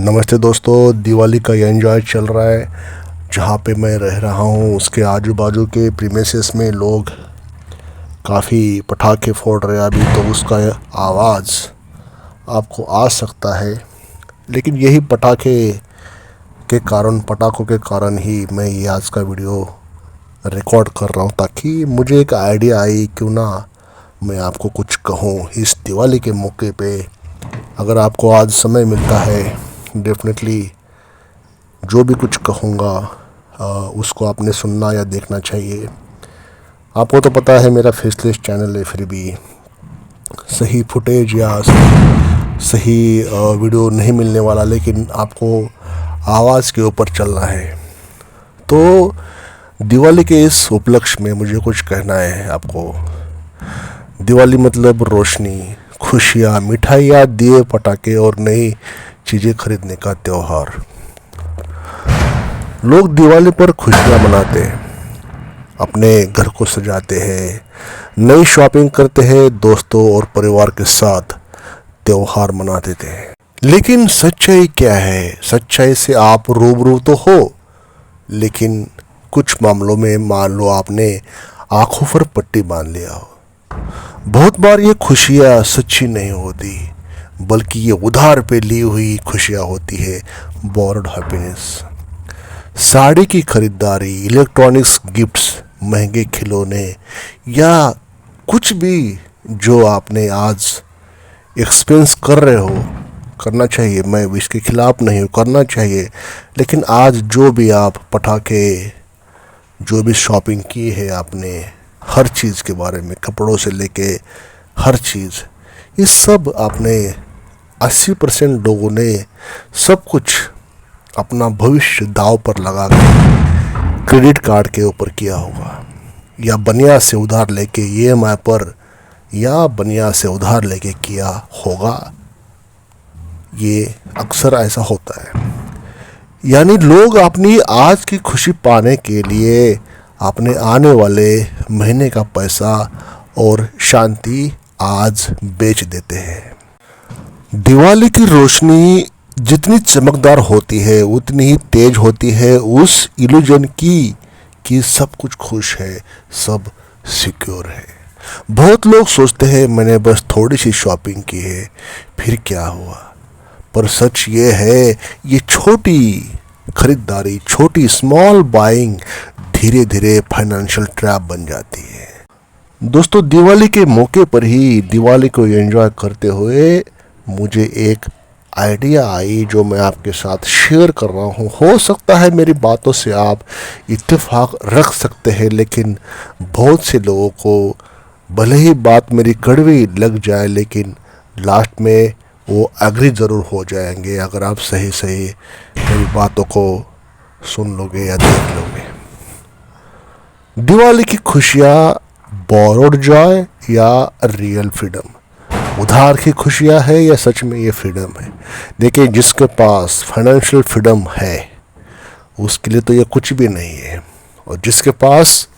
नमस्ते दोस्तों, दिवाली का ये एंजॉय चल रहा है। जहाँ पे मैं रह रहा हूँ उसके आजू बाजू के प्रीमिसेस में लोग काफ़ी पटाखे फोड़ रहे हैं अभी, तो उसका आवाज़ आपको आ सकता है। लेकिन यही पटाखों के कारण ही मैं ये आज का वीडियो रिकॉर्ड कर रहा हूँ, ताकि मुझे एक आइडिया आई क्यों ना मैं आपको कुछ कहूँ इस दिवाली के मौके पे। अगर आपको आज समय मिलता है, डेफिनेटली जो भी कुछ कहूँगा उसको आपने सुनना या देखना चाहिए। आपको तो पता है मेरा फेसलेस चैनल है, फिर भी सही फुटेज या सही वीडियो नहीं मिलने वाला, लेकिन आपको आवाज़ के ऊपर चलना है। तो दिवाली के इस उपलक्ष्य में मुझे कुछ कहना है आपको। दिवाली मतलब रोशनी, खुशियाँ, मिठाइयाँ, दिए, पटाखे और नई चीज़ें खरीदने का त्यौहार। लोग दिवाली पर खुशियाँ मनाते हैं, अपने घर को सजाते हैं, नई शॉपिंग करते हैं, दोस्तों और परिवार के साथ त्यौहार मना देते हैं। लेकिन सच्चाई क्या है? सच्चाई से आप रूबरू तो हो, लेकिन कुछ मामलों में मान लो आपने आंखों पर पट्टी बांध लिया हो। बहुत बार ये खुशियाँ सच्ची नहीं होती, बल्कि ये उधार पे ली हुई खुशियाँ होती है, बोर्ड हैप्पीनेस। साड़ी की खरीदारी, इलेक्ट्रॉनिक्स गिफ्ट्स, महंगे खिलौने या कुछ भी जो आपने आज एक्सपेंस कर रहे हो, करना चाहिए। मैं इसके खिलाफ नहीं हूँ, करना चाहिए। लेकिन आज जो भी आप पटाखे, जो भी शॉपिंग की है आपने, हर चीज़ के बारे में, कपड़ों से लेके हर चीज़, ये सब आपने 80% लोगों ने सब कुछ अपना भविष्य दाव पर लगा कर क्रेडिट कार्ड के ऊपर किया होगा, या बनिया से उधार लेके EMI पर, या बनिया से उधार लेके किया होगा। ये अक्सर ऐसा होता है। यानी लोग अपनी आज की खुशी पाने के लिए अपने आने वाले महीने का पैसा और शांति आज बेच देते हैं। दिवाली की रोशनी जितनी चमकदार होती है, उतनी ही तेज होती है उस इल्यूजन की कि सब कुछ खुश है, सब सिक्योर है। बहुत लोग सोचते हैं मैंने बस थोड़ी सी शॉपिंग की है, फिर क्या हुआ। पर सच ये है, ये छोटी खरीदारी, छोटी स्मॉल बाइंग धीरे धीरे फाइनेंशियल ट्रैप बन जाती है। दोस्तों, दिवाली के मौके पर ही दिवाली को एंजॉय करते हुए मुझे एक आइडिया आई जो मैं आपके साथ शेयर कर रहा हूँ। हो सकता है मेरी बातों से आप इत्तेफाक रख सकते हैं, लेकिन बहुत से लोगों को भले ही बात मेरी कड़वी लग जाए, लेकिन लास्ट में वो एग्री ज़रूर हो जाएंगे अगर आप सही सही मेरी बातों को सुन लोगे या देख लोगे। दिवाली की खुशियाँ बोरोड जॉय या रियल फ्रीडम? उधार की खुशियाँ है या सच में ये फ्रीडम है? देखिए, जिसके पास फाइनेंशियल फ्रीडम है उसके लिए तो ये कुछ भी नहीं है, और जिसके पास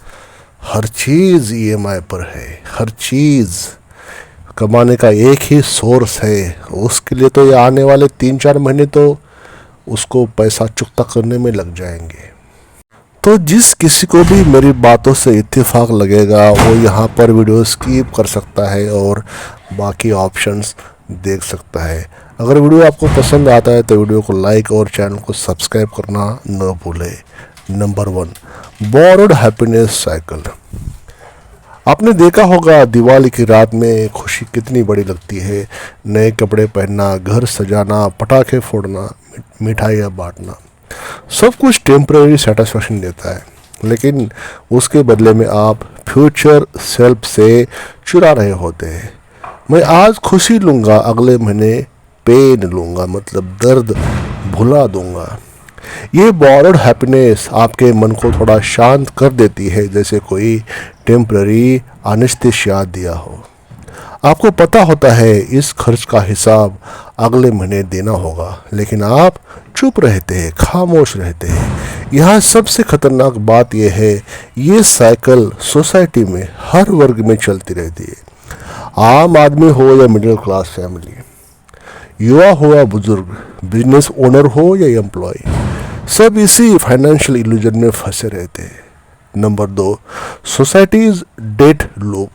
हर चीज़ EMI पर है, हर चीज़ कमाने का एक ही सोर्स है, उसके लिए तो ये आने वाले 3-4 महीने तो उसको पैसा चुकता करने में लग जाएंगे। तो जिस किसी को भी मेरी बातों से इत्तेफाक लगेगा वो यहाँ पर वीडियो स्किप कर सकता है और बाकी ऑप्शंस देख सकता है। अगर वीडियो आपको पसंद आता है तो वीडियो को लाइक और चैनल को सब्सक्राइब करना न भूलें। Number 1, borrowed happiness cycle. आपने देखा होगा दिवाली की रात में खुशी कितनी बड़ी लगती है। नए कपड़े पहनना, घर सजाना, पटाखे फोड़ना, मिठाइयाँ बांटना, सब कुछ टेम्परेरी सेटिस्फैक्शन देता है। लेकिन उसके बदले में आप फ्यूचर सेल्फ से चुरा रहे होते हैं। मैं आज खुशी लूँगा, अगले महीने पेन लूँगा, मतलब दर्द भुला दूँगा। ये बोरोड हैप्पीनेस आपके मन को थोड़ा शांत कर देती है, जैसे कोई टेम्पररी एनेस्थीसिया दिया हो। आपको पता होता है इस खर्च का हिसाब अगले महीने देना होगा, लेकिन आप चुप रहते हैं, खामोश रहते हैं। यहाँ सबसे खतरनाक बात यह है, ये साइकिल सोसाइटी में हर वर्ग में चलती रहती है। आम आदमी हो या मिडिल क्लास फैमिली, युवा हो या बुजुर्ग, बिजनेस ओनर हो या एम्प्लॉय, सब इसी फाइनेंशियल इल्यूजन में फंसे रहते हैं। Number 2, societies debt loop.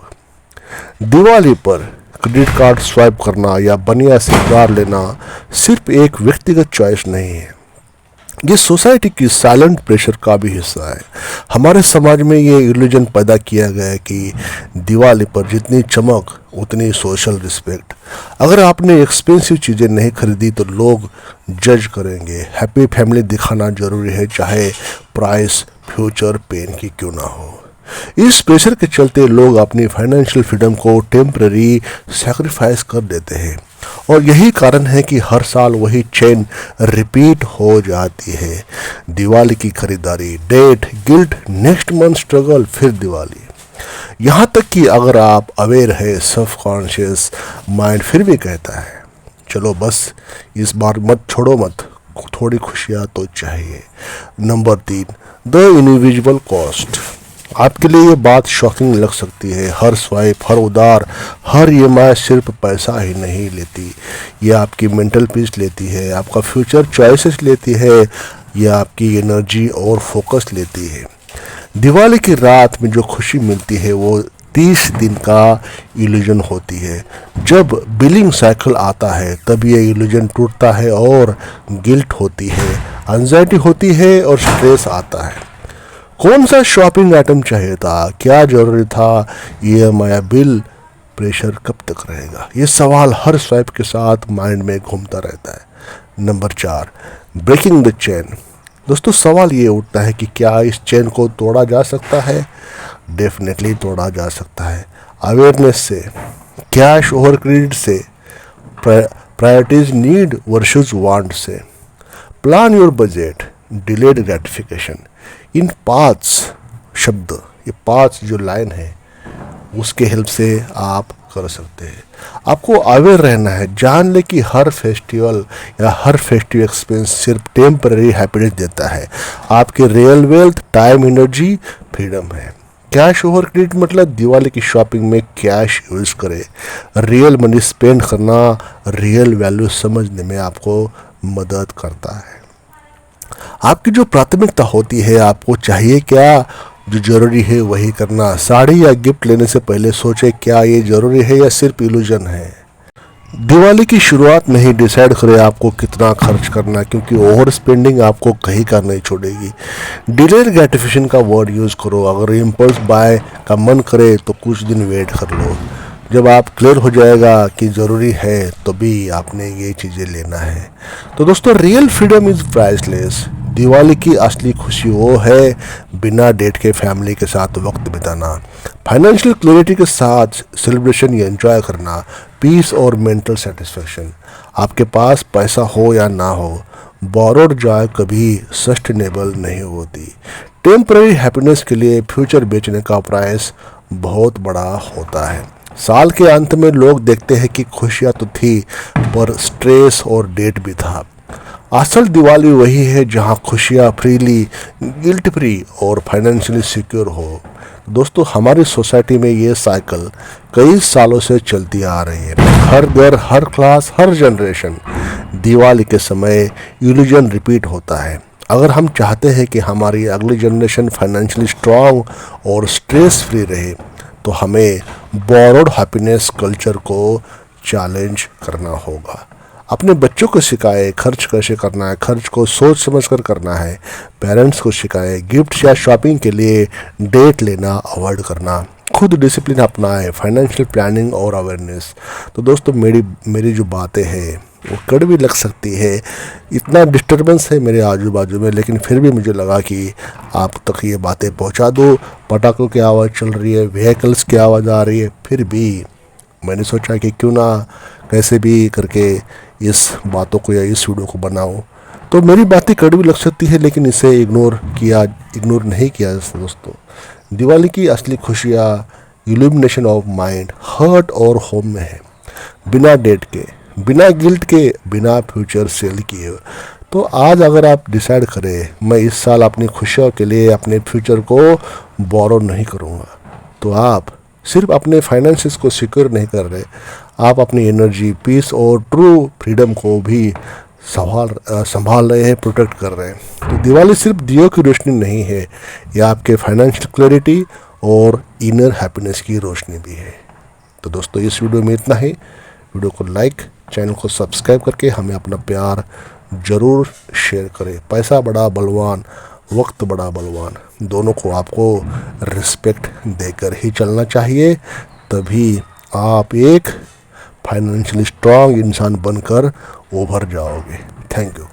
Diwali पर क्रेडिट कार्ड स्वाइप करना या बनिया से कार लेना सिर्फ एक व्यक्तिगत चॉइस नहीं है, ये सोसाइटी की साइलेंट प्रेशर का भी हिस्सा है। हमारे समाज में ये इल्यूजन पैदा किया गया है कि दिवाली पर जितनी चमक उतनी सोशल रिस्पेक्ट। अगर आपने एक्सपेंसिव चीज़ें नहीं खरीदी तो लोग जज करेंगे। हैप्पी फैमिली दिखाना जरूरी है, चाहे प्राइस फ्यूचर पेन की क्यों ना हो। इस प्रेशर के चलते लोग अपनी फाइनेंशियल फ्रीडम को टेम्पररी सैक्रिफाइस कर देते हैं, और यही कारण है कि हर साल वही चेन रिपीट हो जाती है। दिवाली की खरीदारी, debt, guilt, next month struggle, फिर दिवाली। यहाँ तक कि अगर आप अवेयर है, सबकॉन्शियस माइंड फिर भी कहता है चलो बस इस बार मत छोड़ो मत, थोड़ी खुशियाँ तो चाहिए। Number 3, the invisible cost. आपके लिए ये बात शॉकिंग लग सकती है। हर स्वाइप, हर उधार, हर EMI सिर्फ पैसा ही नहीं लेती, ये आपकी मेंटल पीस लेती है, आपका फ्यूचर चॉइसेस लेती है, ये आपकी एनर्जी और फोकस लेती है। दिवाली की रात में जो खुशी मिलती है वो 30 दिन का इल्यूजन होती है। जब बिलिंग साइकिल आता है तब ये इल्यूजन टूटता है और गिल्ट होती है, एंजाइटी होती है और स्ट्रेस आता है। कौन सा शॉपिंग आइटम चाहिए था, क्या जरूरी था, EMI बिल, प्रेशर कब तक रहेगा, ये सवाल हर स्वाइप के साथ माइंड में घूमता रहता है। Number 4, breaking the chain. दोस्तों सवाल ये उठता है कि क्या इस चेन को तोड़ा जा सकता है? डेफिनेटली तोड़ा जा सकता है। अवेयरनेस से, कैश ओवर क्रेडिट से, प्रायोरिटीज नीड वर्सेस वांट से, plan your budget, delayed gratification. इन 5 शब्द, ये 5 जो लाइन है उसके हेल्प से आप कर सकते हैं। आपको अवेयर रहना है, जान ले कि हर फेस्टिवल या हर फेस्टिव एक्सपीरियंस सिर्फ टेम्पररी हैप्पीनेस देता है। आपके real wealth, time, energy, freedom है। कैश ओवर क्रेडिट मतलब दिवाली की शॉपिंग में कैश यूज करें। रियल मनी स्पेंड करना रियल वैल्यू समझने में आपको मदद करता है। आपकी जो प्राथमिकता होती है, आपको चाहिए क्या, जो जरूरी है वही करना। साड़ी या गिफ्ट लेने से पहले सोचे क्या ये जरूरी है या सिर्फ इल्यूजन है। दिवाली की शुरुआत में ही डिसाइड करें आपको कितना खर्च करना, क्योंकि ओवर स्पेंडिंग आपको कहीं का नहीं छोड़ेगी। डिलेड ग्रेटिफिकेशन का वर्ड यूज़ करो। अगर इम्पल्स बाय का मन करे तो कुछ दिन वेट कर लो। जब आप क्लियर हो जाएगा कि ज़रूरी है तो भी आपने ये चीज़ें लेना है। तो दोस्तों real freedom is priceless. Diwali की असली खुशी वो है बिना डेट के फैमिली के साथ वक्त बिताना, फाइनेंशियल क्लैरिटी के साथ सेलिब्रेशन या एंजॉय करना, पीस और मेंटल सेटिस्फैक्शन। आपके पास पैसा हो या ना हो, बोरोड जॉय कभी सस्टेनेबल नहीं होती। टेम्पररी हैप्पीनेस के लिए फ्यूचर बेचने का प्राइस बहुत बड़ा होता है। साल के अंत में लोग देखते हैं कि खुशियाँ तो थी पर स्ट्रेस और डेट भी था। असल दिवाली वही है जहां खुशियां फ्रीली, गिल्ट फ्री और फाइनेंशियली सिक्योर हो। दोस्तों हमारी सोसाइटी में ये साइकिल कई सालों से चलती आ रही है। हर घर, हर क्लास, हर जनरेशन दिवाली के समय इल्यूजन रिपीट होता है। अगर हम चाहते हैं कि हमारी अगली जनरेशन फाइनेंशियली स्ट्रांग और स्ट्रेस फ्री रहे तो हमें बोरोड हैप्पीनेस कल्चर को चैलेंज करना होगा। अपने बच्चों को सिखाए खर्च कैसे करना है, खर्च को सोच समझ कर करना है। पेरेंट्स को सिखाए गिफ्ट या शॉपिंग के लिए डेट लेना अवॉइड करना। खुद डिसिप्लिन अपनाएं, फाइनेंशियल प्लानिंग और अवेयरनेस। तो दोस्तों मेरी जो बातें हैं वो कड़वी लग सकती है, इतना डिस्टर्बेंस है मेरे आजू बाजू में, लेकिन फिर भी मुझे लगा कि आप तक ये बातें पहुंचा दूँ। पटाखों की आवाज़ चल रही है, व्हीकल्स की आवाज़ आ रही है, फिर भी मैंने सोचा कि क्यों ना कैसे भी करके इस बातों को या इस वीडियो को बनाऊं। तो मेरी बातें कड़वी लग सकती है लेकिन इसे इग्नोर नहीं किया दोस्तों। दिवाली की असली खुशियाँ इल्यूमिनेशन ऑफ माइंड, हर्ट और होम में है, बिना डेट के, बिना गिल्ट के, बिना फ्यूचर सेल किए। तो आज अगर आप डिसाइड करें मैं इस साल अपनी खुशियों के लिए अपने फ्यूचर को बोरो नहीं करूँगा, तो आप सिर्फ अपने फाइनेंसेस को सिक्योर नहीं कर रहे, आप अपनी एनर्जी, पीस और ट्रू फ्रीडम को भी संभाल रहे हैं, प्रोटेक्ट कर रहे हैं। तो दिवाली सिर्फ दियों की रोशनी नहीं है, ये आपके फाइनेंशियल क्लैरिटी और इनर हैप्पीनेस की रोशनी भी है। तो दोस्तों इस वीडियो में इतना ही। वीडियो को लाइक, चैनल को सब्सक्राइब करके हमें अपना प्यार ज़रूर शेयर करें। पैसा बड़ा बलवान, वक्त बड़ा बलवान, दोनों को आपको रिस्पेक्ट देकर ही चलना चाहिए, तभी आप एक फाइनेंशियली स्ट्रांग इंसान बनकर उभर जाओगे। Thank you.